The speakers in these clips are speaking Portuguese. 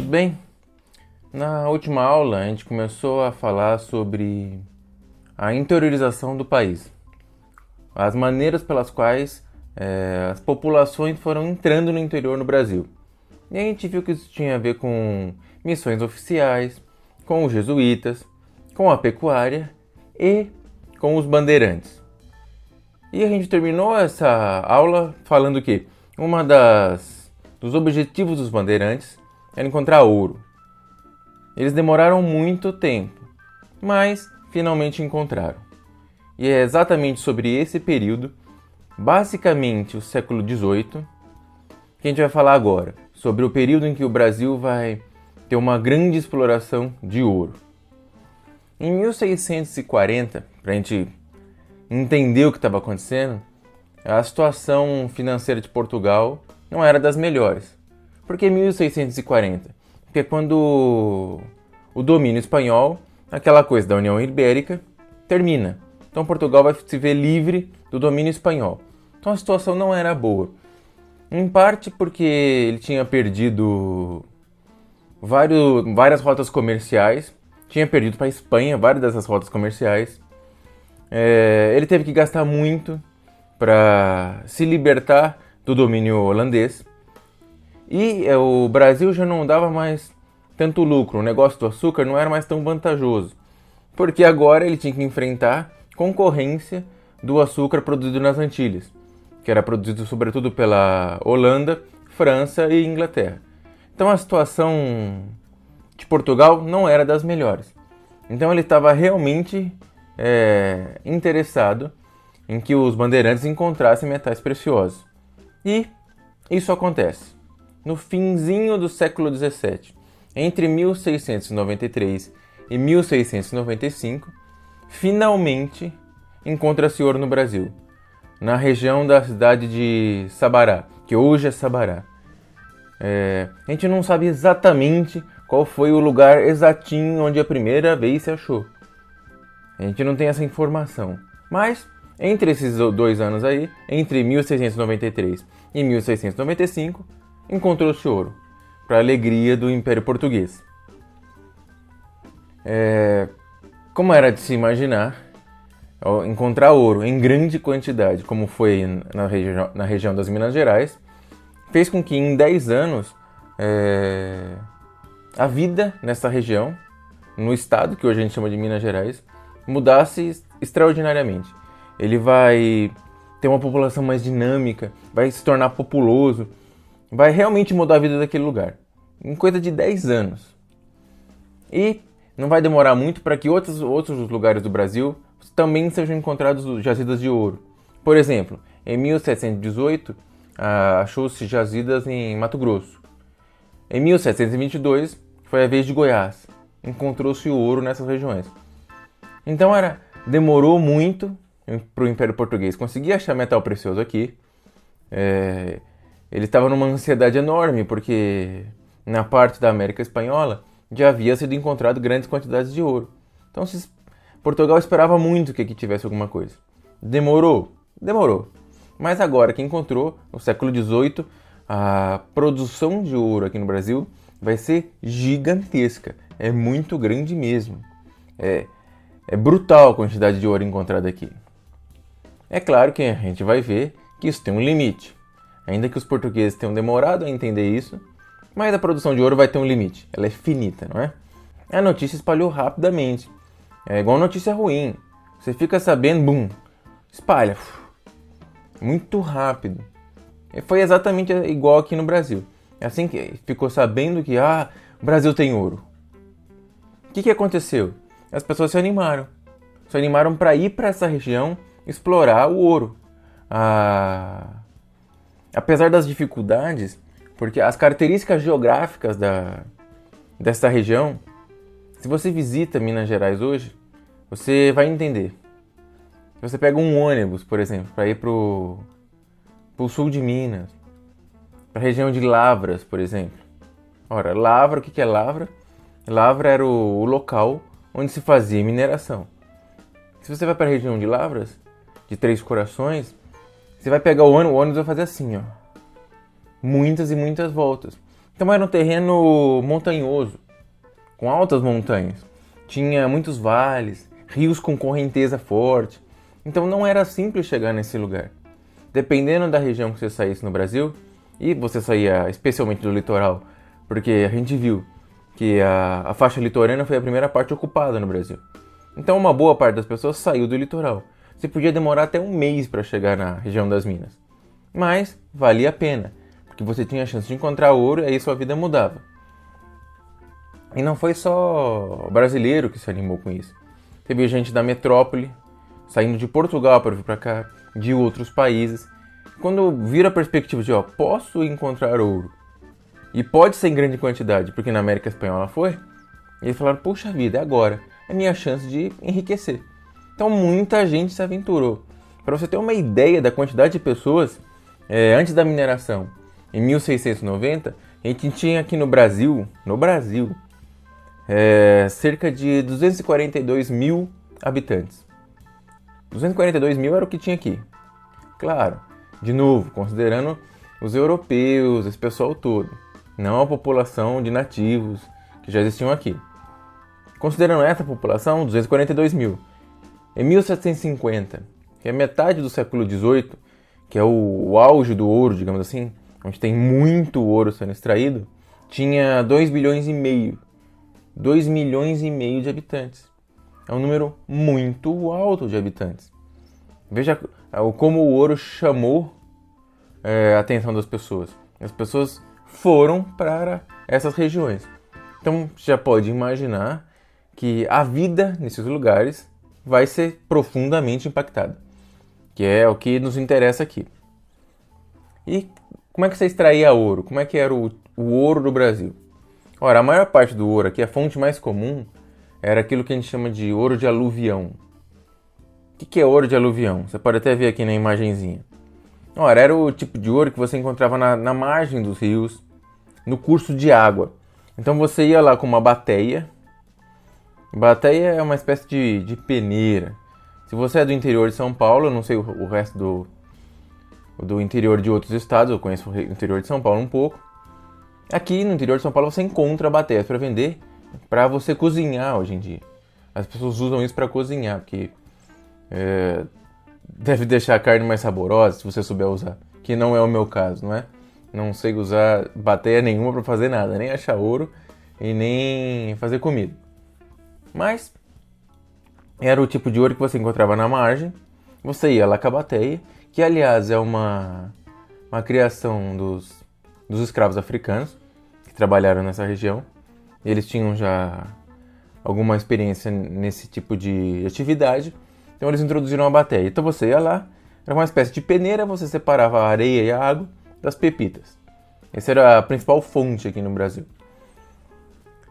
bem? Na última aula a gente começou a falar sobre a interiorização do país, as maneiras pelas quais as populações foram entrando no interior no Brasil. E a gente viu que isso tinha a ver com missões oficiais, com os jesuítas, com a pecuária e com os bandeirantes. E a gente terminou essa aula falando que dos objetivos dos bandeirantes era encontrar ouro. Eles demoraram muito tempo, mas finalmente encontraram. E é exatamente sobre esse período, basicamente o século XVIII, que a gente vai falar agora, sobre o período em que o Brasil vai ter uma grande exploração de ouro. Em 1640, para a gente entender o que estava acontecendo, a situação financeira de Portugal não era das melhores. Por que 1640? Porque quando o domínio espanhol, aquela coisa da União Ibérica, termina. Então Portugal vai se ver livre do domínio espanhol. Então a situação não era boa. Em parte porque ele tinha perdido várias rotas comerciais, tinha perdido para a Espanha várias dessas rotas comerciais. Ele teve que gastar muito para se libertar do domínio holandês. E o Brasil já não dava mais tanto lucro, o negócio do açúcar não era mais tão vantajoso, porque agora ele tinha que enfrentar concorrência do açúcar produzido nas Antilhas, que era produzido sobretudo pela Holanda, França e Inglaterra. Então a situação de Portugal não era das melhores. Então ele estava realmente interessado em que os bandeirantes encontrassem metais preciosos. E isso acontece. No finzinho do século XVII, entre 1693 e 1695, finalmente encontra-se ouro no Brasil, na região da cidade de Sabará, que hoje é Sabará. A gente não sabe exatamente qual foi o lugar exatinho onde a primeira vez se achou. A gente não tem essa informação. Mas, entre esses 2 anos aí, entre 1693 e 1695, encontrou-se ouro, para a alegria do Império Português. Como era de se imaginar, encontrar ouro em grande quantidade, como foi na região das Minas Gerais, fez com que em 10 anos a vida nessa região, no estado que hoje a gente chama de Minas Gerais, mudasse extraordinariamente. Ele vai ter uma população mais dinâmica, vai se tornar populoso, vai realmente mudar a vida daquele lugar, em coisa de 10 anos. E não vai demorar muito para que outros lugares do Brasil também sejam encontrados jazidas de ouro. Por exemplo, em 1718, achou-se jazidas em Mato Grosso. Em 1722, foi a vez de Goiás. Encontrou-se ouro nessas regiões. Então demorou muito para o Império Português conseguir achar metal precioso aqui. Ele estava numa ansiedade enorme, porque na parte da América Espanhola já havia sido encontrado grandes quantidades de ouro. Então Portugal esperava muito que aqui tivesse alguma coisa. Demorou. Mas agora que encontrou, no século XVIII, a produção de ouro aqui no Brasil vai ser gigantesca. É muito grande mesmo. É brutal a quantidade de ouro encontrada aqui. É claro que a gente vai ver que isso tem um limite. Ainda que os portugueses tenham demorado a entender isso, mas a produção de ouro vai ter um limite. Ela é finita, não é? A notícia espalhou rapidamente. É igual notícia ruim. Você fica sabendo, bum, espalha. Muito rápido. E foi exatamente igual aqui no Brasil. É assim que ficou sabendo que o Brasil tem ouro. O que aconteceu? As pessoas se animaram. Se animaram para ir para essa região explorar o ouro. Apesar das dificuldades, porque as características geográficas dessa região, se você visita Minas Gerais hoje, você vai entender. Se você pega um ônibus, por exemplo, para ir para o sul de Minas, para a região de Lavras, por exemplo. Ora, Lavra, o que é Lavra? Lavra era o local onde se fazia mineração. Se você vai para a região de Lavras, de Três Corações, você vai pegar o ônibus vai fazer assim, ó. Muitas e muitas voltas. Então era um terreno montanhoso, com altas montanhas. Tinha muitos vales, rios com correnteza forte. Então não era simples chegar nesse lugar. Dependendo da região que você saísse no Brasil, e você saía especialmente do litoral, porque a gente viu que a faixa litorânea foi a primeira parte ocupada no Brasil. Então uma boa parte das pessoas saiu do litoral. Você podia demorar até um mês para chegar na região das minas. Mas valia a pena, porque você tinha a chance de encontrar ouro e aí sua vida mudava. E não foi só brasileiro que se animou com isso. Teve gente da metrópole, saindo de Portugal para vir para cá, de outros países. Quando viram a perspectiva de, posso encontrar ouro, e pode ser em grande quantidade, porque na América Espanhola foi, eles falaram, puxa vida, é agora, é minha chance de enriquecer. Então muita gente se aventurou. Para você ter uma ideia da quantidade de pessoas, antes da mineração, em 1690, a gente tinha aqui no Brasil, cerca de 242 mil habitantes. 242 mil era o que tinha aqui. Claro, de novo, considerando os europeus, esse pessoal todo, não a população de nativos que já existiam aqui. Considerando essa população, 242 mil. Em 1750, que é metade do século XVIII, que é o auge do ouro, digamos assim, onde tem muito ouro sendo extraído, tinha 2 bilhões e meio. 2 milhões e meio de habitantes. É um número muito alto de habitantes. Veja como o ouro chamou a atenção das pessoas. As pessoas foram para essas regiões. Então, já pode imaginar que a vida nesses lugares vai ser profundamente impactada, que é o que nos interessa aqui. E como é que você extraía ouro? Como é que era o ouro do Brasil? Ora, a maior parte do ouro aqui, a fonte mais comum, era aquilo que a gente chama de ouro de aluvião. O que é ouro de aluvião? Você pode até ver aqui na imagenzinha. Ora, era o tipo de ouro que você encontrava na margem dos rios, no curso de água. Então você ia lá com uma bateia. Bateia é uma espécie de peneira. Se você é do interior de São Paulo, eu não sei o resto do interior de outros estados, eu conheço o interior de São Paulo um pouco. Aqui no interior de São Paulo você encontra bateias para vender, para você cozinhar hoje em dia. As pessoas usam isso para cozinhar, porque deve deixar a carne mais saborosa se você souber usar, que não é o meu caso, não é? Não sei usar bateia nenhuma para fazer nada, nem achar ouro e nem fazer comida. Mas era o tipo de ouro que você encontrava na margem, você ia lá com a bateia, que aliás é uma criação dos escravos africanos que trabalharam nessa região. Eles tinham já alguma experiência nesse tipo de atividade, então eles introduziram a bateia. Então você ia lá, era uma espécie de peneira, você separava a areia e a água das pepitas. Essa era a principal fonte aqui no Brasil.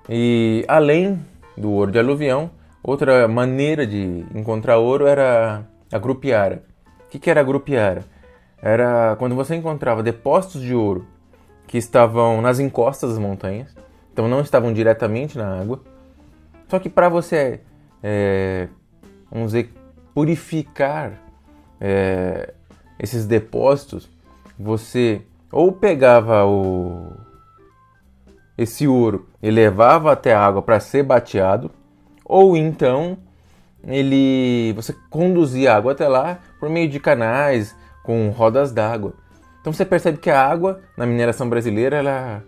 E além do ouro de aluvião, outra maneira de encontrar ouro era a grupiara. O que era a grupiara? Era quando você encontrava depósitos de ouro que estavam nas encostas das montanhas, então não estavam diretamente na água. Só que para você, vamos dizer, purificar esses depósitos, você ou pegava esse ouro e levava até a água para ser bateado, ou então você conduzia a água até lá por meio de canais com rodas d'água. Então você percebe que a água na mineração brasileira ela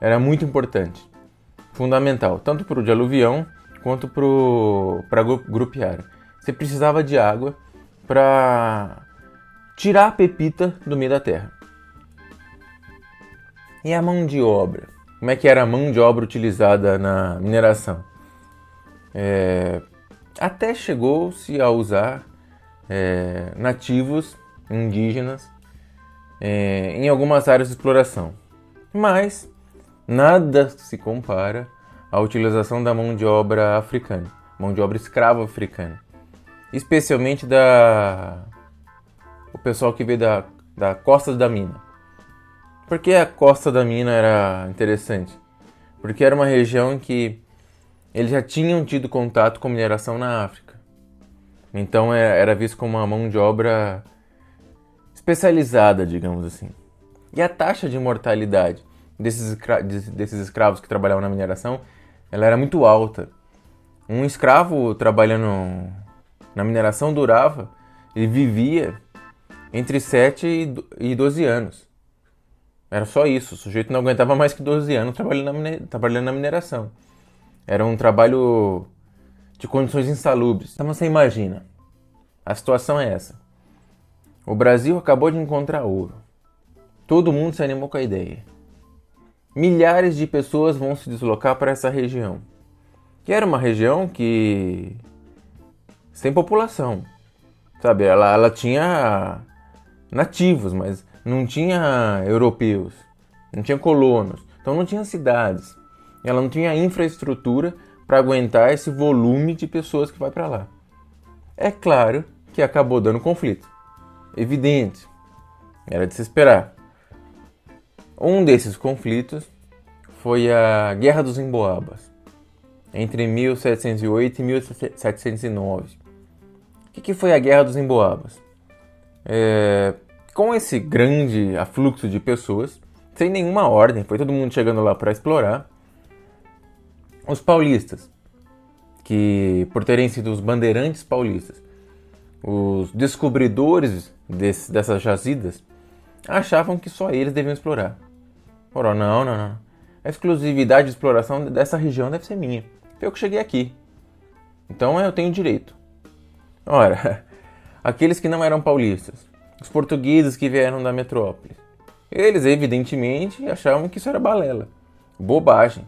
era muito importante, fundamental, tanto para o de aluvião quanto para grupiara. Você precisava de água para tirar a pepita do meio da terra. E a mão de obra? Como é que era a mão de obra utilizada na mineração? Até chegou-se a usar nativos indígenas em algumas áreas de exploração. Mas nada se compara à utilização da mão de obra africana, mão de obra escrava africana. Especialmente o pessoal que veio da costa da mina. Por que a costa da mina era interessante? Porque era uma região em que eles já tinham tido contato com mineração na África. Então era visto como uma mão de obra especializada, digamos assim. E a taxa de mortalidade desses escravos que trabalhavam na mineração, ela era muito alta. Um escravo trabalhando na mineração ele vivia entre 7 e 12 anos. Era só isso, o sujeito não aguentava mais que 12 anos trabalhando na mineração. Era um trabalho de condições insalubres. Então você imagina, a situação é essa. O Brasil acabou de encontrar ouro. Todo mundo se animou com a ideia. Milhares de pessoas vão se deslocar para essa região. Que era uma região que... sem população. Sabe, ela tinha nativos, mas não tinha europeus. Não tinha colonos. Então não tinha cidades. Ela não tinha infraestrutura para aguentar esse volume de pessoas que vai para lá. É claro que acabou dando conflito. Evidente. Era de se esperar. Um desses conflitos foi a Guerra dos Emboabas, entre 1708 e 1709. O que foi a Guerra dos Emboabas? Com esse grande afluxo de pessoas, sem nenhuma ordem, foi todo mundo chegando lá para explorar, os paulistas, que por terem sido os bandeirantes paulistas, os descobridores dessas jazidas, achavam que só eles deviam explorar. Falaram, não. A exclusividade de exploração dessa região deve ser minha. Foi eu que cheguei aqui. Então eu tenho direito. Ora, aqueles que não eram paulistas, os portugueses que vieram da metrópole, eles evidentemente achavam que isso era balela. Bobagem.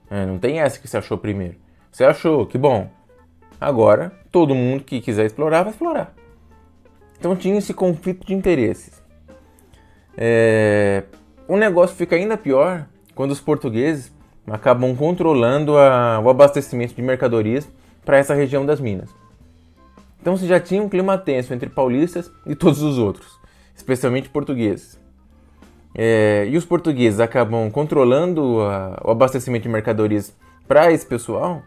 Não tem essa que você achou primeiro. Você achou, que bom. Agora, todo mundo que quiser explorar, vai explorar. Então tinha esse conflito de interesses. O negócio fica ainda pior quando os portugueses acabam controlando o abastecimento de mercadorias para essa região das minas. Então você já tinha um clima tenso entre paulistas e todos os outros, especialmente portugueses. E os portugueses acabam controlando o abastecimento de mercadorias para esse pessoal.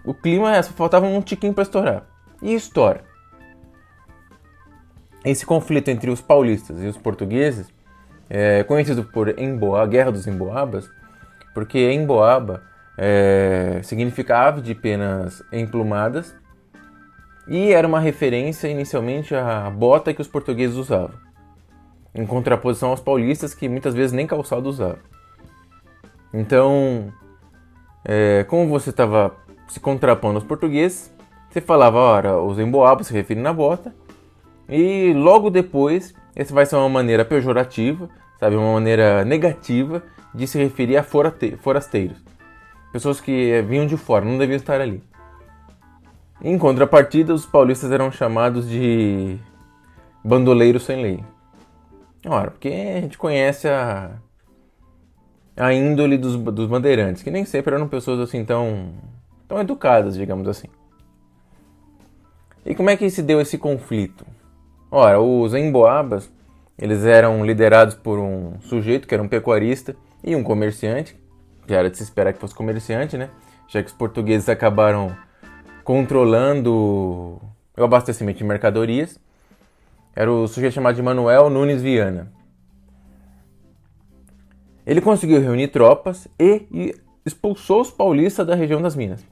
O clima só faltava um tiquinho para estourar. E estoura. Esse conflito entre os paulistas e os portugueses é conhecido por a Guerra dos Emboabas, porque emboaba significa ave de penas emplumadas e era uma referência inicialmente à bota que os portugueses usavam, em contraposição aos paulistas que muitas vezes nem calçado usavam. Então, como você estava se contrapondo aos portugueses, você falava, ora, os emboabas se referem na bota, e logo depois, essa vai ser uma maneira pejorativa, sabe, uma maneira negativa de se referir a forasteiros. Pessoas que vinham de fora, não deviam estar ali. Em contrapartida, os paulistas eram chamados de bandoleiros sem lei. Ora, porque a gente conhece a índole dos bandeirantes, que nem sempre eram pessoas assim tão educadas, digamos assim. E como é que se deu esse conflito? Ora, os emboabas, eles eram liderados por um sujeito que era um pecuarista e um comerciante, que era de se esperar que fosse comerciante, né? Já que os portugueses acabaram controlando o abastecimento de mercadorias. Era o sujeito chamado de Manuel Nunes Viana. Ele conseguiu reunir tropas e expulsou os paulistas da região das minas.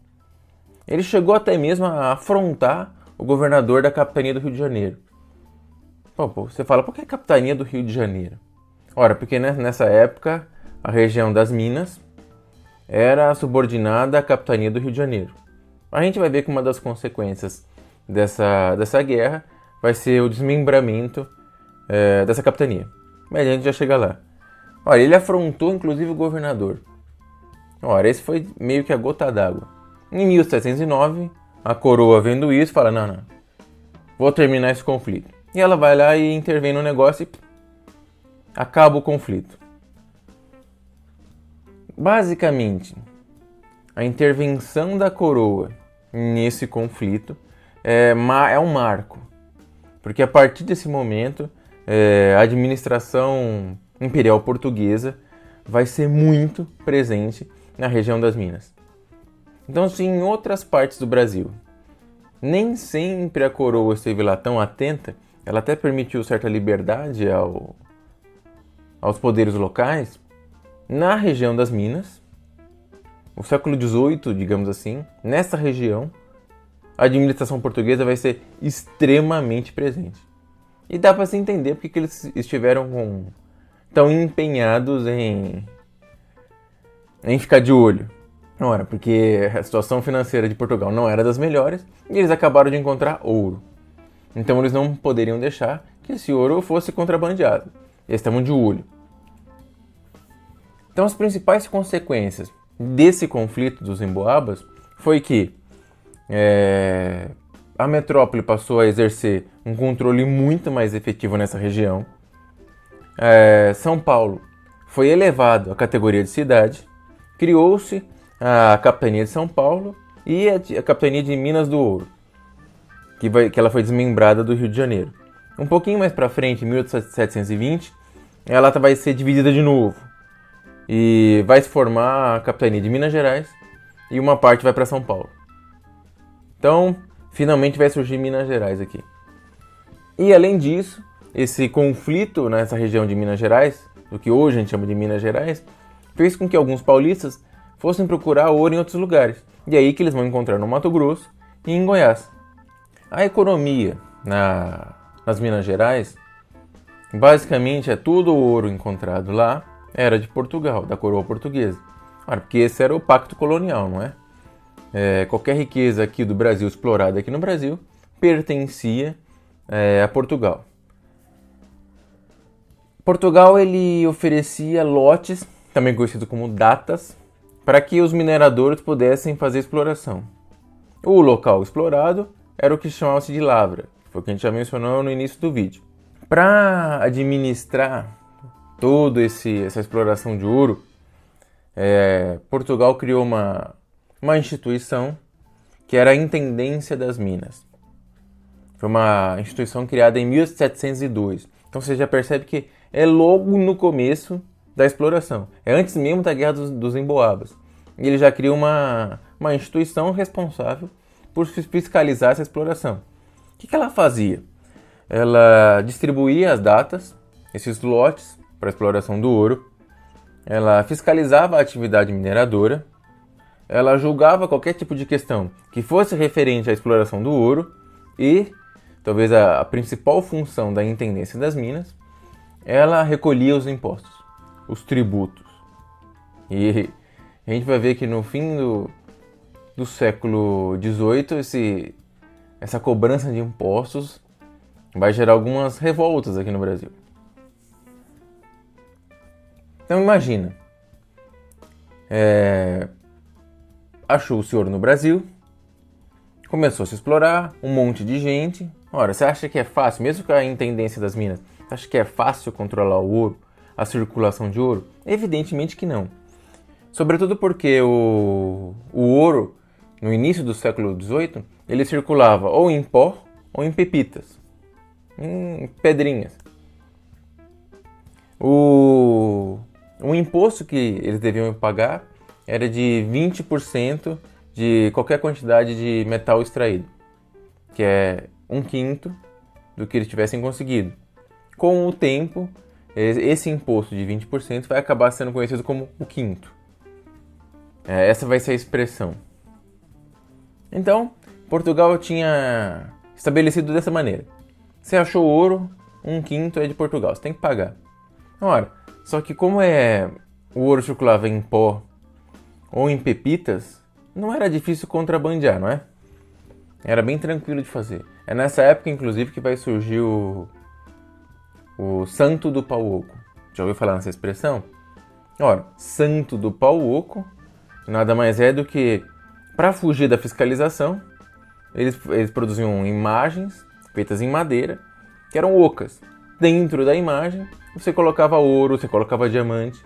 Ele chegou até mesmo a afrontar o governador da capitania do Rio de Janeiro. Você fala, por que a capitania do Rio de Janeiro? Ora, porque nessa época a região das minas era subordinada à capitania do Rio de Janeiro. A gente vai ver que uma das consequências dessa guerra vai ser o desmembramento dessa capitania. Mas a gente já chega lá. Olha, ele afrontou inclusive o governador. Ora, esse foi meio que a gota d'água. Em 1709, a coroa vendo isso fala, não, vou terminar esse conflito. E ela vai lá e intervém no negócio e acaba o conflito. Basicamente, a intervenção da coroa nesse conflito é um marco. Porque a partir desse momento, a administração imperial portuguesa vai ser muito presente na região das minas. Então, se em outras partes do Brasil nem sempre a coroa esteve lá tão atenta, ela até permitiu certa liberdade aos poderes locais, na região das Minas. O século XVIII, digamos assim, nessa região, a administração portuguesa vai ser extremamente presente. E dá para se entender porque que eles estiveram tão empenhados em ficar de olho. Ora, porque a situação financeira de Portugal não era das melhores e eles acabaram de encontrar ouro. Então eles não poderiam deixar que esse ouro fosse contrabandeado. Eles estavam de olho. Então as principais consequências desse conflito dos emboabas foi que a metrópole passou a exercer um controle muito mais efetivo nessa região. São Paulo foi elevado à categoria de cidade, criou-se a Capitania de São Paulo e a Capitania de Minas do Ouro, que ela foi desmembrada do Rio de Janeiro. Um pouquinho mais para frente, em 1720, ela vai ser dividida de novo e vai se formar a Capitania de Minas Gerais e uma parte vai para São Paulo. Então, finalmente vai surgir Minas Gerais aqui. E além disso, esse conflito nessa região de Minas Gerais, o que hoje a gente chama de Minas Gerais, fez com que alguns paulistas fossem procurar ouro em outros lugares. E é aí que eles vão encontrar no Mato Grosso e em Goiás. A economia nas Minas Gerais, basicamente é todo o ouro encontrado lá era de Portugal, da coroa portuguesa. Porque esse era o pacto colonial, não é? Qualquer riqueza aqui do Brasil, explorada aqui no Brasil, pertencia a Portugal. Portugal ele oferecia lotes, também conhecido como datas, para que os mineradores pudessem fazer exploração. O local explorado era o que chamava-se de lavra, foi o que a gente já mencionou no início do vídeo. Para administrar toda essa exploração de ouro, Portugal criou uma instituição que era a Intendência das Minas. Foi uma instituição criada em 1702. Então você já percebe que é logo no começo da exploração. É antes mesmo da Guerra dos Emboabas. E ele já cria uma instituição responsável por fiscalizar essa exploração. O que ela fazia? Ela distribuía as datas, esses lotes para a exploração do ouro. Ela fiscalizava a atividade mineradora. Ela julgava qualquer tipo de questão que fosse referente à exploração do ouro e, talvez a principal função da Intendência das Minas, ela recolhia os impostos, os tributos. E a gente vai ver que no fim do século XVIII, essa cobrança de impostos vai gerar algumas revoltas aqui no Brasil. Então imagina, achou-se ouro no Brasil, começou a se explorar, um monte de gente. Ora, você acha que é fácil, mesmo com a Intendência das Minas, você acha que é fácil controlar o ouro, a circulação de ouro? Evidentemente que não. Sobretudo porque o ouro, no início do século XVIII, ele circulava ou em pó ou em pepitas, em pedrinhas. O imposto que eles deviam pagar era de 20% de qualquer quantidade de metal extraído, que é 1/5 do que eles tivessem conseguido. Com o tempo, esse imposto de 20% vai acabar sendo conhecido como o quinto. Essa vai ser a expressão. Então, Portugal tinha estabelecido dessa maneira. Você achou ouro, 1/5 é de Portugal, você tem que pagar. Ora, só que como o ouro circulava em pó ou em pepitas, não era difícil contrabandear, não é? Era bem tranquilo de fazer. É nessa época, inclusive, que vai surgir o Santo do Pau Oco. Já ouviu falar nessa expressão? Ora, Santo do Pau Oco nada mais é do que, para fugir da fiscalização, eles produziam imagens feitas em madeira, que eram ocas. Dentro da imagem, você colocava ouro, você colocava diamante,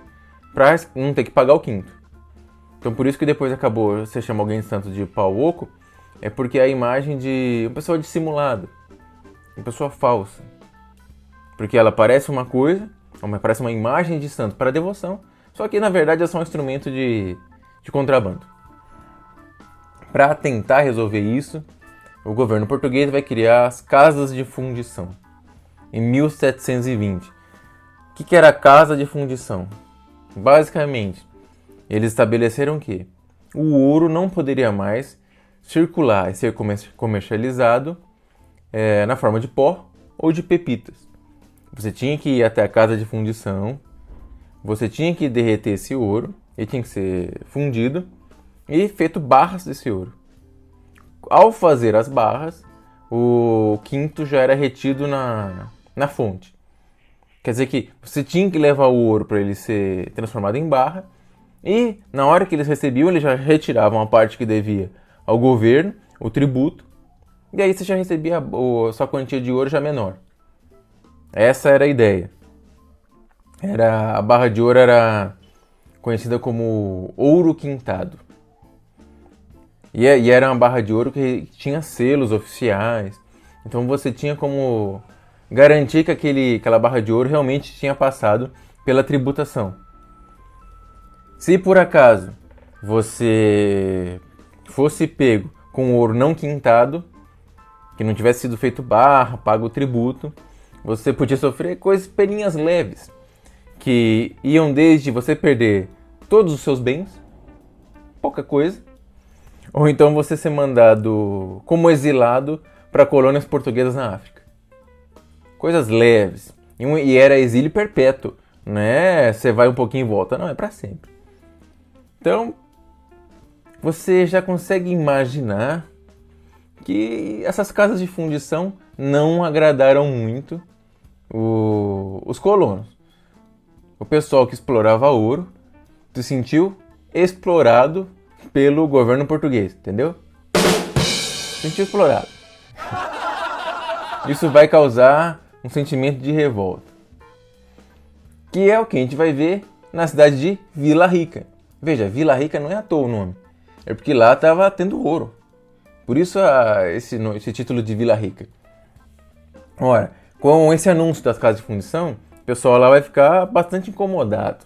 para não ter que pagar o quinto. Então por isso que depois você chama alguém de santo de pau oco, é porque é a imagem de uma pessoa dissimulada, uma pessoa falsa. Porque ela parece uma coisa, parece uma imagem de santo para devoção, só que na verdade é só um instrumento de contrabando. Para tentar resolver isso, o governo português vai criar as casas de fundição, em 1720. O que era a casa de fundição? Basicamente, eles estabeleceram que o ouro não poderia mais circular e ser comercializado na forma de pó ou de pepitas. Você tinha que ir até a casa de fundição, você tinha que derreter esse ouro, ele tinha que ser fundido e feito barras desse ouro. Ao fazer as barras, o quinto já era retido na fonte. Quer dizer que você tinha que levar o ouro para ele ser transformado em barra e na hora que eles recebiam, eles já retiravam a parte que devia ao governo, o tributo, e aí você já recebia a sua quantia de ouro já menor. Essa era a ideia. A barra de ouro era conhecida como ouro quintado. E era uma barra de ouro que tinha selos oficiais. Então você tinha como garantir que aquela barra de ouro realmente tinha passado pela tributação. Se por acaso você fosse pego com ouro não quintado, que não tivesse sido feito barra, pago o tributo, você podia sofrer peninhas leves, que iam desde você perder todos os seus bens, pouca coisa, ou então você ser mandado como exilado para colônias portuguesas na África. Coisas leves. E era exílio perpétuo. Não é você vai um pouquinho e volta. Não, é para sempre. Então, você já consegue imaginar que essas casas de fundição não agradaram muito os colonos. O pessoal que explorava ouro se sentiu explorado pelo governo português, entendeu? Se sentiu explorado. Isso vai causar um sentimento de revolta, que é o que a gente vai ver na cidade de Vila Rica. Veja, Vila Rica não é à toa o nome, é porque lá estava tendo ouro. Por isso esse título de Vila Rica. Ora, com esse anúncio das casas de fundição, o pessoal lá vai ficar bastante incomodado.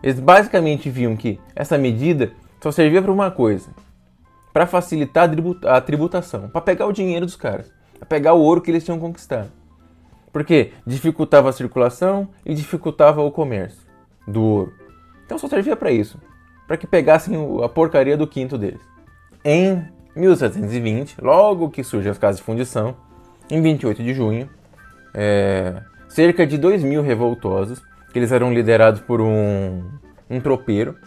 Eles basicamente viam que essa medida só servia para uma coisa: para facilitar a tributação, para pegar o dinheiro dos caras, para pegar o ouro que eles tinham conquistado. Porque dificultava a circulação e dificultava o comércio do ouro. Então só servia para isso, para que pegassem a porcaria do quinto deles. Em 1720, logo que surgem as casas de fundição, em 28 de junho, cerca de 2.000 revoltosos, que eles eram liderados por um tropeiro.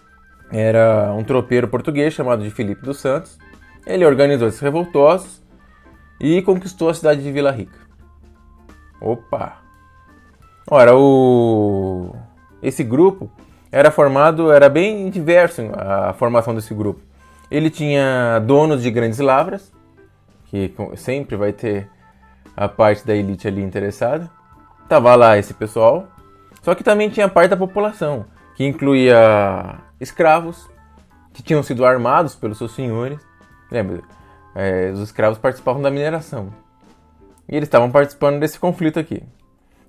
Era um tropeiro português chamado de Filipe dos Santos. Ele organizou esses revoltosos e conquistou a cidade de Vila Rica. Opa! Ora, esse grupo era bem diverso a formação desse grupo. Ele tinha donos de grandes lavras, que sempre vai ter a parte da elite ali interessada. Tava lá esse pessoal. Só que também tinha parte da população, que incluía escravos, que tinham sido armados pelos seus senhores. Lembra? Os escravos participavam da mineração. E eles estavam participando desse conflito aqui.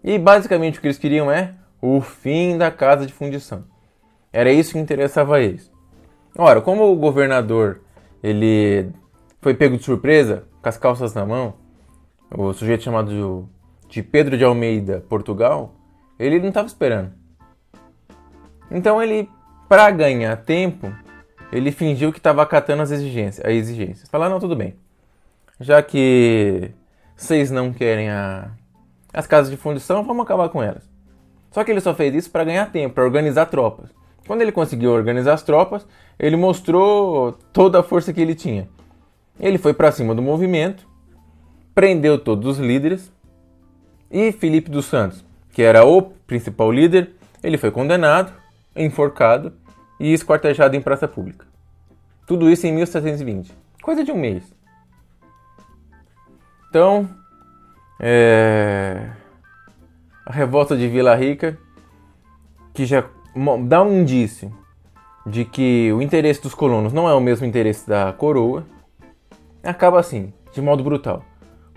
E basicamente o que eles queriam é o fim da casa de fundição. Era isso que interessava a eles. Ora, como o governador ele foi pego de surpresa, com as calças na mão, o sujeito chamado de Pedro de Almeida, Portugal, ele não estava esperando. Então ele, para ganhar tempo, ele fingiu que estava acatando as exigências. Falar, não, tudo bem. Já que vocês não querem as casas de fundição, vamos acabar com elas. Só que ele só fez isso para ganhar tempo, para organizar tropas. Quando ele conseguiu organizar as tropas, ele mostrou toda a força que ele tinha. Ele foi para cima do movimento, prendeu todos os líderes e Filipe dos Santos, que era o principal líder, ele foi condenado, enforcado e esquartejado em praça pública. Tudo isso em 1720, coisa de um mês. Então, a revolta de Vila Rica, que já dá um indício de que o interesse dos colonos não é o mesmo interesse da coroa, acaba assim, de modo brutal,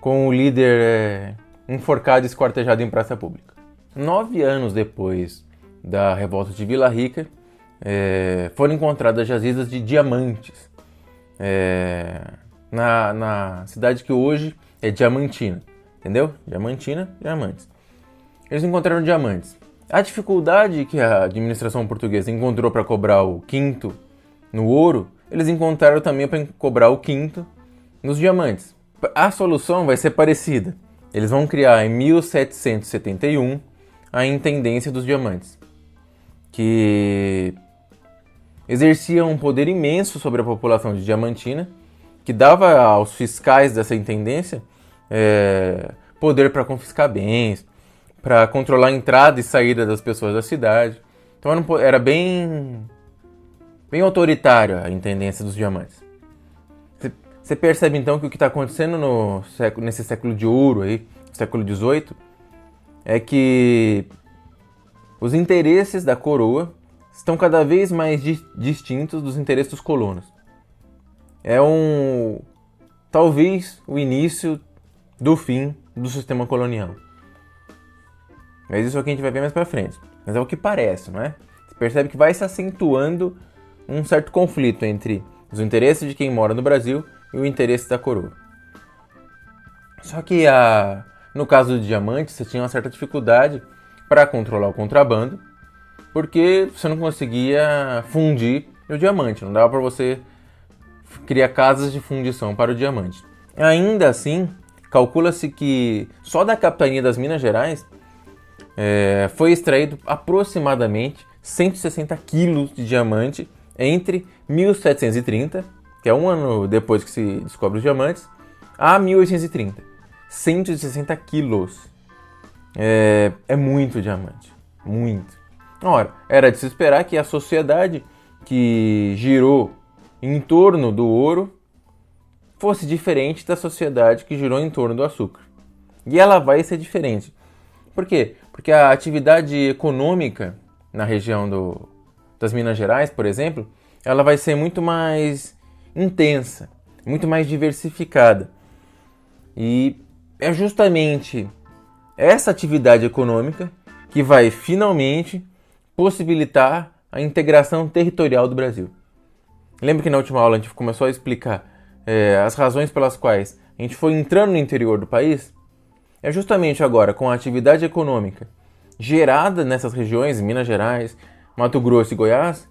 com o líder enforcado e esquartejado em praça pública. 9 anos depois da revolta de Vila Rica, foram encontradas jazidas de diamantes na cidade que hoje é Diamantina, entendeu? Diamantina, diamantes. Eles encontraram diamantes. A dificuldade que a administração portuguesa encontrou para cobrar o quinto no ouro, eles encontraram também para cobrar o quinto nos diamantes. A solução vai ser parecida. Eles vão criar em 1771 a Intendência dos Diamantes, que exercia um poder imenso sobre a população de Diamantina, que dava aos fiscais dessa intendência poder para confiscar bens, para controlar a entrada e saída das pessoas da cidade. Então era bem autoritária a Intendência dos Diamantes. Você percebe então que o que está acontecendo nesse século de ouro, aí, século XVIII, é que os interesses da coroa estão cada vez mais distintos dos interesses dos colonos. Talvez o início do fim do sistema colonial. Mas isso aqui a gente vai ver mais pra frente. Mas é o que parece, não é? Você percebe que vai se acentuando um certo conflito entre os interesses de quem mora no Brasil e o interesse da coroa. Só que no caso do diamante, você tinha uma certa dificuldade para controlar o contrabando, porque você não conseguia fundir o diamante, não dava para você criar casas de fundição para o diamante. Ainda assim, calcula-se que só da capitania das Minas Gerais foi extraído aproximadamente 160 quilos de diamante entre 1730, que é um ano depois que se descobre os diamantes, a 1830. 160 quilos. É muito diamante. Muito. Ora, era de se esperar que a sociedade que girou em torno do ouro fosse diferente da sociedade que girou em torno do açúcar. E ela vai ser diferente. Por quê? Porque a atividade econômica na região das Minas Gerais, por exemplo, ela vai ser muito mais intensa, muito mais diversificada. E é justamente essa atividade econômica que vai finalmente possibilitar a integração territorial do Brasil. Lembra que na última aula a gente começou a explicar as razões pelas quais a gente foi entrando no interior do país? É justamente agora, com a atividade econômica gerada nessas regiões, Minas Gerais, Mato Grosso e Goiás,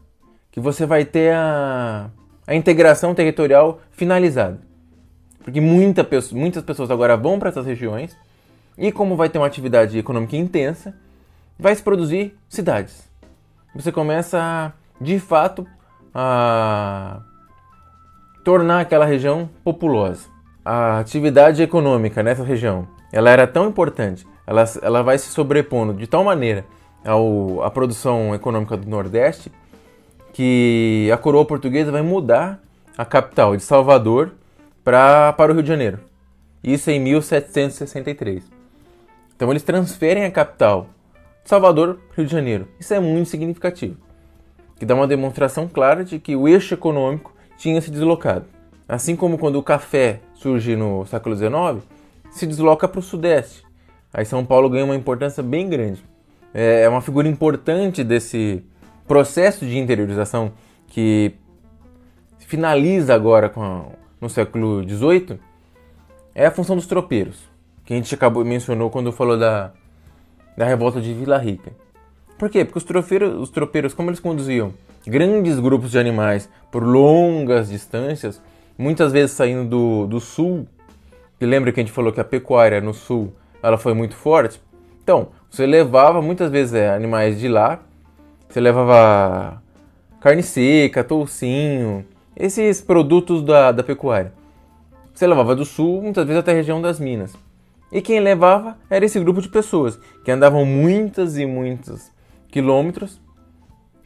que você vai ter a integração territorial finalizada. Porque muitas pessoas agora vão para essas regiões e, como vai ter uma atividade econômica intensa, vai se produzir cidades. Você começa, de fato, a tornar aquela região populosa. A atividade econômica nessa região, ela era tão importante, ela vai se sobrepondo de tal maneira à produção econômica do Nordeste, que a coroa portuguesa vai mudar a capital de Salvador para o Rio de Janeiro. Isso em 1763. Então eles transferem a capital de Salvador para o Rio de Janeiro. Isso é muito significativo, que dá uma demonstração clara de que o eixo econômico tinha se deslocado. Assim como quando o café surge no século XIX, se desloca para o Sudeste. Aí São Paulo ganha uma importância bem grande. É uma figura importante desse processo de interiorização que finaliza agora no século XVIII, é a função dos tropeiros, que a gente mencionou quando falou da revolta de Vila Rica. Por quê? Porque os tropeiros, como eles conduziam grandes grupos de animais por longas distâncias, muitas vezes saindo do sul, e lembra que a gente falou que a pecuária no sul ela foi muito forte? Então, você levava muitas vezes animais de lá, você levava carne seca, toucinho, esses produtos da pecuária. Você levava do sul, muitas vezes até a região das Minas. E quem levava era esse grupo de pessoas, que andavam muitos e muitos quilômetros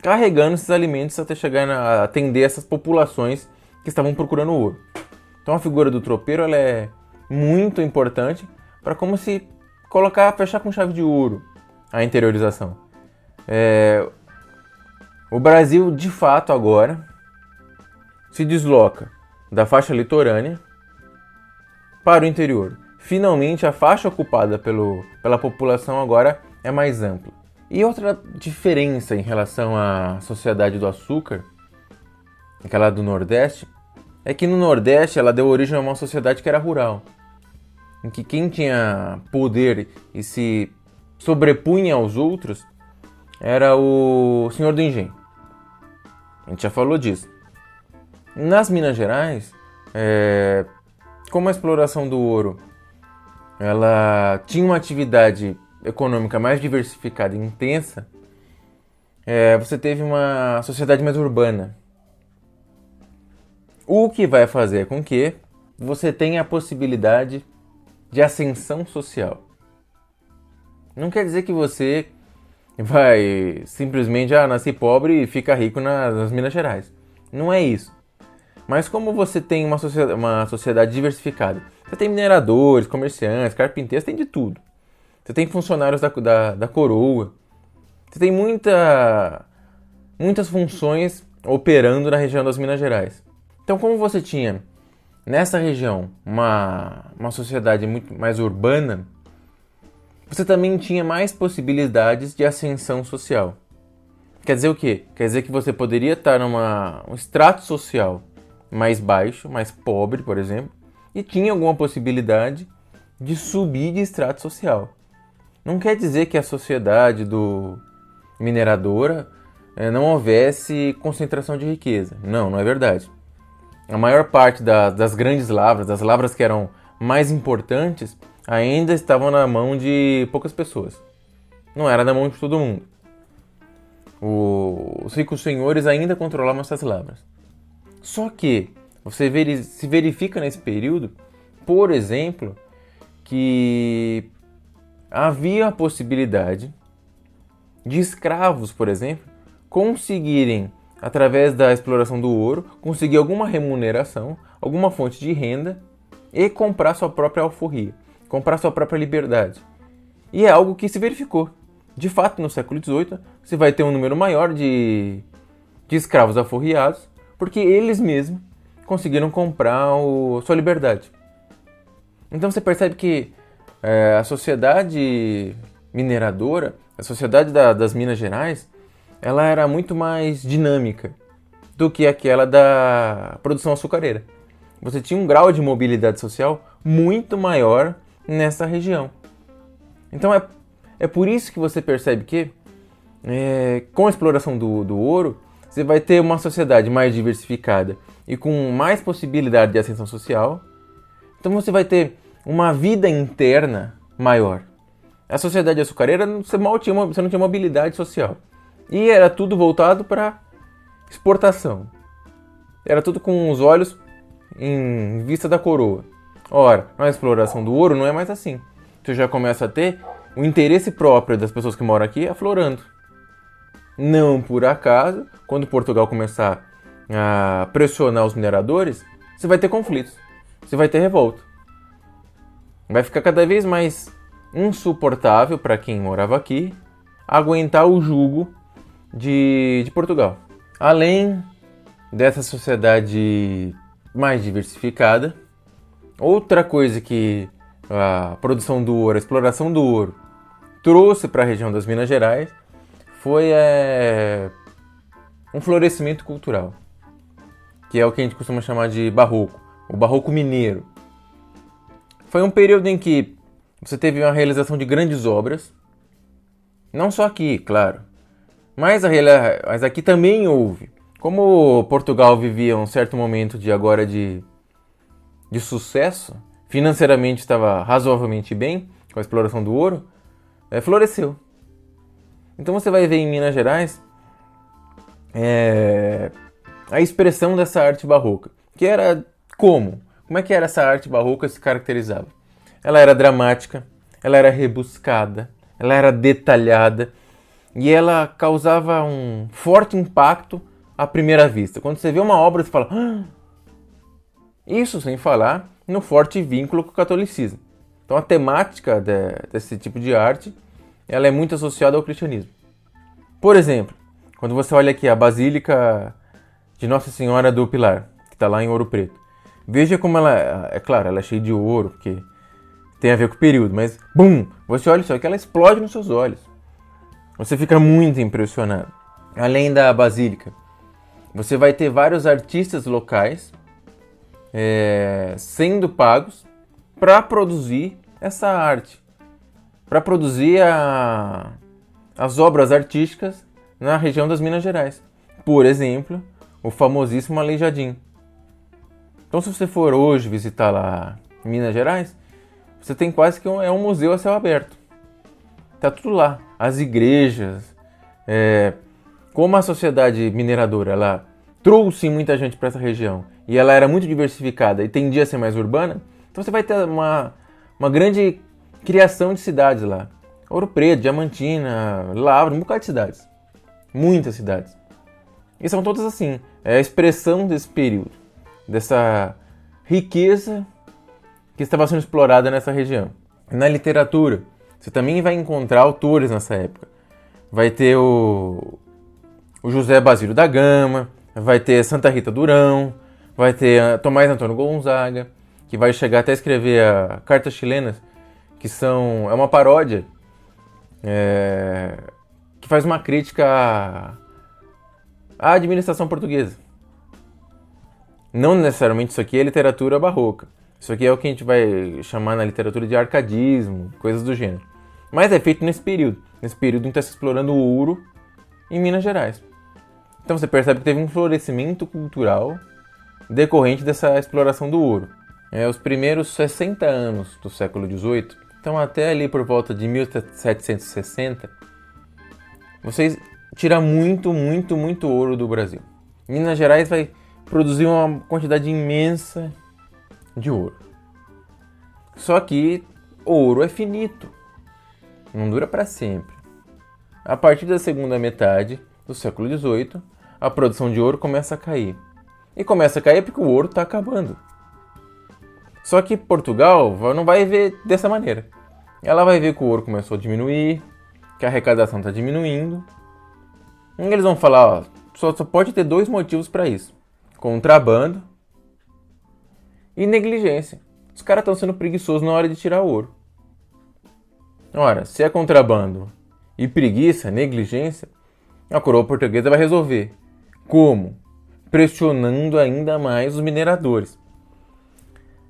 carregando esses alimentos até chegar a atender essas populações que estavam procurando ouro. Então a figura do tropeiro ela é muito importante para como se fechar com chave de ouro a interiorização. O Brasil, de fato, agora se desloca da faixa litorânea para o interior. Finalmente, a faixa ocupada pela população agora é mais ampla. E outra diferença em relação à sociedade do açúcar, aquela do Nordeste, é que no Nordeste ela deu origem a uma sociedade que era rural, em que quem tinha poder e se sobrepunha aos outros era o Senhor do Engenho. A gente já falou disso. Nas Minas Gerais, como a exploração do ouro ela tinha uma atividade econômica mais diversificada e intensa, você teve uma sociedade mais urbana. O que vai fazer com que você tenha a possibilidade de ascensão social. Não quer dizer que você vai simplesmente nascer pobre e ficar rico nas Minas Gerais. Não é isso. Mas como você tem uma sociedade diversificada, você tem mineradores, comerciantes, carpinteiros, tem de tudo. Você tem funcionários da coroa. Você tem muitas funções operando na região das Minas Gerais. Então, como você tinha nessa região uma sociedade muito mais urbana, você também tinha mais possibilidades de ascensão social. Quer dizer o quê? Quer dizer que você poderia estar num extrato social mais baixo, mais pobre, por exemplo, e tinha alguma possibilidade de subir de extrato social. Não quer dizer que a sociedade mineradora não houvesse concentração de riqueza. Não é verdade. A maior parte das grandes lavras, das lavras que eram mais importantes, ainda estavam na mão de poucas pessoas. Não era na mão de todo mundo. Os ricos senhores ainda controlavam essas lavras. Só que você se verifica nesse período, por exemplo, que havia a possibilidade de escravos, por exemplo, conseguirem, através da exploração do ouro, conseguir alguma remuneração, alguma fonte de renda e comprar sua própria alforria, comprar sua própria liberdade. E é algo que se verificou. De fato, no século XVIII, você vai ter um número maior de escravos alforriados, porque eles mesmos conseguiram comprar sua liberdade. Então você percebe que a sociedade mineradora, a sociedade das Minas Gerais, ela era muito mais dinâmica do que aquela da produção açucareira. Você tinha um grau de mobilidade social muito maior nessa região. Então é por isso que você percebe que, com a exploração do ouro, você vai ter uma sociedade mais diversificada e com mais possibilidade de ascensão social. Então você vai ter uma vida interna maior. A sociedade açucareira, você não tinha mobilidade social. E era tudo voltado para exportação. Era tudo com os olhos em vista da coroa. Ora, na exploração do ouro não é mais assim. Você já começa a ter o interesse próprio das pessoas que moram aqui aflorando. Não por acaso, quando Portugal começar a pressionar os mineradores, você vai ter conflitos, você vai ter revolta. Vai ficar cada vez mais insuportável para quem morava aqui aguentar o jugo de Portugal. Além dessa sociedade mais diversificada, outra coisa que a produção do ouro, a exploração do ouro trouxe para a região das Minas Gerais foi um florescimento cultural, que é o que a gente costuma chamar de barroco, o barroco mineiro. Foi um período em que você teve uma realização de grandes obras, não só aqui, claro, mas aqui também houve. Como Portugal vivia um certo momento de sucesso, financeiramente estava razoavelmente bem com a exploração do ouro, floresceu. Então você vai ver em Minas Gerais a expressão dessa arte barroca, que era como? Como é que era essa arte barroca se caracterizava? Ela era dramática, ela era rebuscada, ela era detalhada e ela causava um forte impacto à primeira vista. Quando você vê uma obra, você fala... Ah! Isso sem falar no forte vínculo com o catolicismo. Então a temática desse tipo de arte ela é muito associada ao cristianismo. Por exemplo, quando você olha aqui a Basílica de Nossa Senhora do Pilar, que está lá em Ouro Preto, veja como ela, é claro, ela é cheia de ouro, porque tem a ver com o período, mas, bum, você olha só que ela explode nos seus olhos. Você fica muito impressionado. Além da Basílica, você vai ter vários artistas locais sendo pagos para produzir essa arte, para produzir a as obras artísticas na região das Minas Gerais. Por exemplo, o famosíssimo Aleijadinho. Então, se você for hoje visitar lá em Minas Gerais, você tem quase que um museu a céu aberto. Tá tudo lá. As igrejas, como a sociedade mineradora ela trouxe muita gente para essa região e ela era muito diversificada e tendia a ser mais urbana, então você vai ter uma grande criação de cidades lá. Ouro Preto, Diamantina, Lavra, um bocado de cidades. Muitas cidades. E são todas assim. É a expressão desse período, dessa riqueza que estava sendo explorada nessa região. Na literatura, você também vai encontrar autores nessa época. Vai ter o José Basílio da Gama, vai ter Santa Rita Durão, vai ter Tomás Antônio Gonzaga, que vai chegar até a escrever a Cartas Chilenas, que é uma paródia que faz uma crítica à administração portuguesa. Não necessariamente isso aqui é literatura barroca. Isso aqui é o que a gente vai chamar na literatura de arcadismo, coisas do gênero. Mas é feito nesse período em que está se explorando o ouro em Minas Gerais. Então você percebe que teve um florescimento cultural decorrente dessa exploração do ouro. Os primeiros 60 anos do século XVIII, então até ali por volta de 1760, vocês tiram muito, muito, muito ouro do Brasil. Minas Gerais vai produzir uma quantidade imensa de ouro. Só que ouro é finito, não dura para sempre. A partir da segunda metade do século XVIII, a produção de ouro começa a cair. E começa a cair porque o ouro está acabando. Só que Portugal não vai ver dessa maneira. Ela vai ver que o ouro começou a diminuir, que a arrecadação está diminuindo. E eles vão falar, só pode ter 2 motivos para isso. Contrabando e negligência. Os caras estão sendo preguiçosos na hora de tirar o ouro. Ora, se é contrabando e preguiça, negligência, a coroa portuguesa vai resolver. Como? Pressionando ainda mais os mineradores.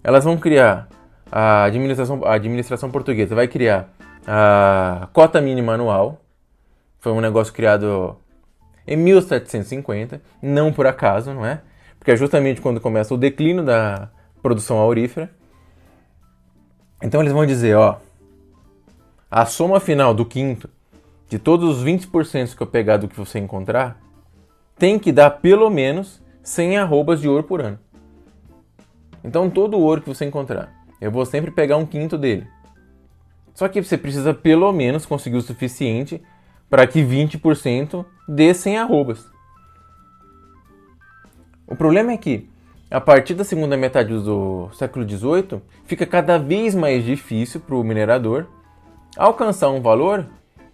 Elas vão criar, a administração portuguesa vai criar a cota mínima anual. Foi um negócio criado em 1750, não por acaso, não é? Porque é justamente quando começa o declínio da produção aurífera. Então eles vão dizer, a soma final do quinto, de todos os 20% que eu pegar do que você encontrar, tem que dar pelo menos 100 arrobas de ouro por ano. Então todo o ouro que você encontrar, eu vou sempre pegar um quinto dele. Só que você precisa pelo menos conseguir o suficiente para que 20% dê 100 arrobas. O problema é que, a partir da segunda metade do século XVIII, fica cada vez mais difícil para o minerador alcançar um valor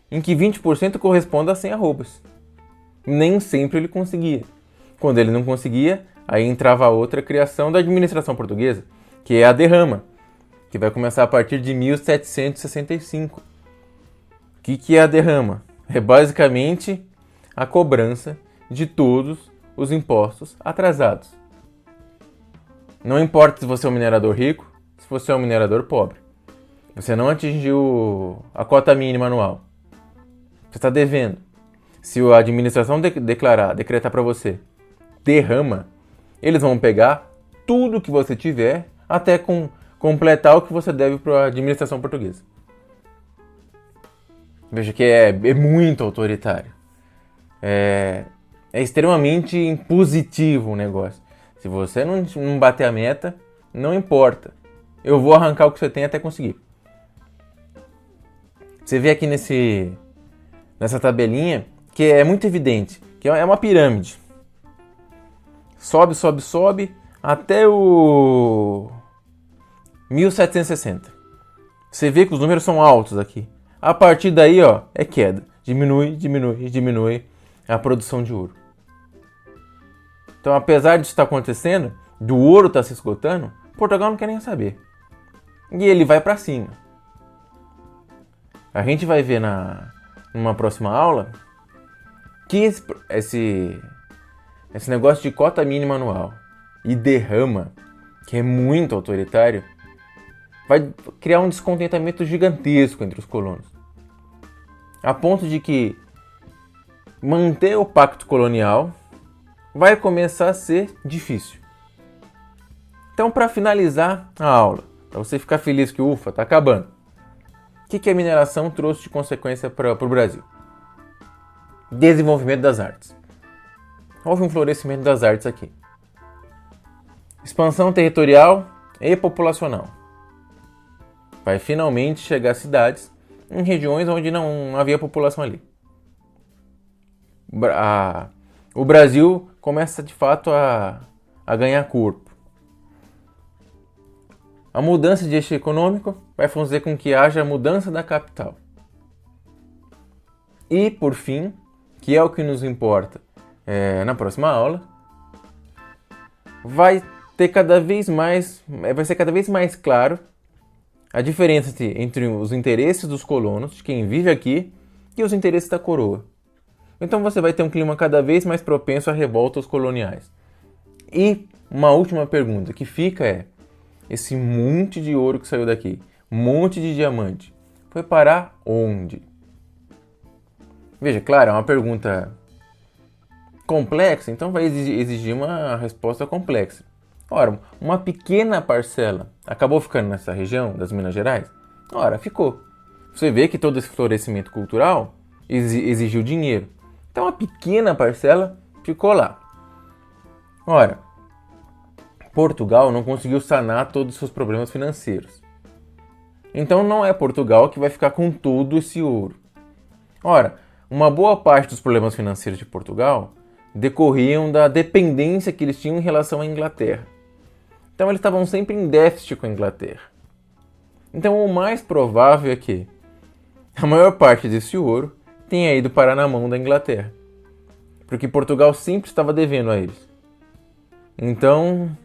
em que 20% corresponda a 100 arrobas. Nem sempre ele conseguia. Quando ele não conseguia, aí entrava a outra criação da administração portuguesa, que é a derrama, que vai começar a partir de 1765. O que é a derrama? É basicamente a cobrança de todos os impostos atrasados. Não importa se você é um minerador rico, se você é um minerador pobre. Você não atingiu a cota mínima anual. Você está devendo. Se a administração decretar para você derrama, eles vão pegar tudo que você tiver até completar o que você deve para a administração portuguesa. Veja que é muito autoritário. É extremamente impositivo o negócio. Se você não bater a meta, não importa. Eu vou arrancar o que você tem até conseguir. Você vê aqui nessa tabelinha que é muito evidente, que é uma pirâmide. Sobe, sobe, sobe até o 1760. Você vê que os números são altos aqui. A partir daí, é queda. Diminui, diminui, diminui a produção de ouro. Então, apesar disso estar acontecendo, do ouro estar se esgotando, Portugal não quer nem saber. E ele vai para cima. A gente vai ver numa próxima aula que esse negócio de cota mínima anual e derrama, que é muito autoritário, vai criar um descontentamento gigantesco entre os colonos. a ponto de que manter o pacto colonial vai começar a ser difícil. Então, para finalizar a aula, para você ficar feliz que ufa, está acabando, o que a mineração trouxe de consequência para o Brasil? Desenvolvimento das artes. Houve um florescimento das artes aqui. Expansão territorial e populacional. Vai finalmente chegar a cidades em regiões onde não havia população ali. O Brasil começa de fato a ganhar corpo. A mudança de eixo econômico vai fazer com que haja mudança da capital. E, por fim, que é o que nos importa na próxima aula, vai ser cada vez mais claro a diferença entre os interesses dos colonos, de quem vive aqui, e os interesses da coroa. Então você vai ter um clima cada vez mais propenso a revoltas coloniais. E uma última pergunta que fica é: esse monte de ouro que saiu daqui, monte de diamante, foi parar onde? Veja, claro, é uma pergunta complexa, então vai exigir uma resposta complexa. Ora, uma pequena parcela acabou ficando nessa região das Minas Gerais? Ora, ficou. Você vê que todo esse florescimento cultural exigiu dinheiro. Então, uma pequena parcela ficou lá. Ora, Portugal não conseguiu sanar todos os seus problemas financeiros. Então, não é Portugal que vai ficar com todo esse ouro. Ora, uma boa parte dos problemas financeiros de Portugal decorriam da dependência que eles tinham em relação à Inglaterra. Então eles estavam sempre em déficit com a Inglaterra. Então o mais provável é que a maior parte desse ouro tenha ido parar na mão da Inglaterra. Porque Portugal sempre estava devendo a eles. Então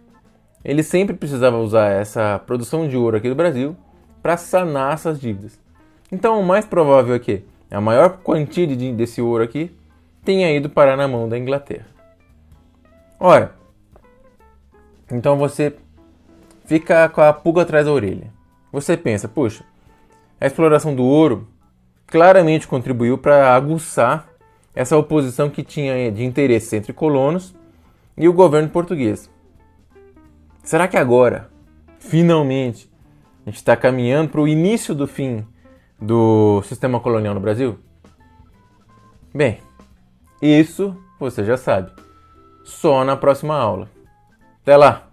ele sempre precisava usar essa produção de ouro aqui do Brasil para sanar essas dívidas. Então o mais provável é que a maior quantia desse ouro aqui tenha ido parar na mão da Inglaterra. Ora, então você fica com a pulga atrás da orelha. Você pensa, puxa, a exploração do ouro claramente contribuiu para aguçar essa oposição que tinha de interesses entre colonos e o governo português. Será que agora, finalmente, a gente está caminhando para o início do fim do sistema colonial no Brasil? Bem, isso você já sabe. Só na próxima aula. Até lá!